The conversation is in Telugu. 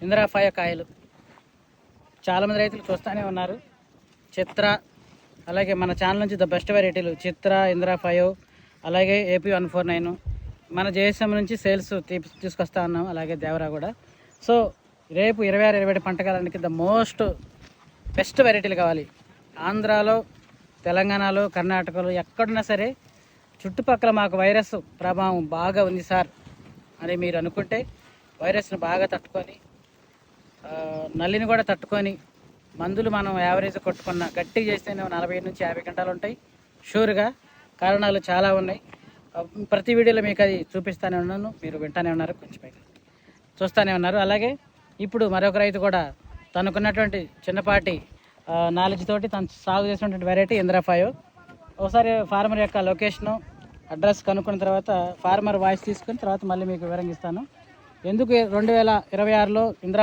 ఇందిరాఫాయ కాయలు చాలామంది రైతులు చూస్తూనే ఉన్నారు. చిత్ర, అలాగే మన ఛానల్ నుంచి ద బెస్ట్ వెరైటీలు చిత్ర, ఇందిరాఫాయో, అలాగే AP 149 మన JSM నుంచి సేల్స్ తీసుకొస్తా ఉన్నాం. అలాగే దేవరా కూడా. సో రేపు 26-27 పంటకాలానికి ద మోస్ట్ బెస్ట్ వెరైటీలు కావాలి. ఆంధ్రాలో, తెలంగాణలో, కర్ణాటకలో ఎక్కడున్నా సరే చుట్టుపక్కల మాకు వైరస్ ప్రభావం బాగా ఉంది సార్ అని మీరు అనుకుంటే, వైరస్ని బాగా తట్టుకొని నల్లిని కూడా తట్టుకొని మందులు మనం యావరేజ్ కొట్టుకున్న గట్టిగా చేస్తేనే 40 నుంచి 50 గంటలు ఉంటాయి షూర్గా. కారణాలు చాలా ఉన్నాయి. ప్రతి వీడియోలో మీకు అది చూపిస్తూనే ఉన్నాను, మీరు వింటూనే ఉన్నారు, కొంచెం చూస్తూనే ఉన్నారు. అలాగే ఇప్పుడు మరొక రైతు కూడా తనకున్నటువంటి చిన్నపాటి నాలెడ్జ్ తోటి తను సాగు చేసినటువంటి వెరైటీ ఇందిరాఫాయో. ఒకసారి ఫార్మర్ యొక్క లొకేషను, అడ్రస్ కనుక్కున్న తర్వాత ఫార్మర్ వాయిస్ తీసుకుని తర్వాత మళ్ళీ మీకు వివరంగా ఇస్తాను. ఎందుకు 2026లో ఇందిరా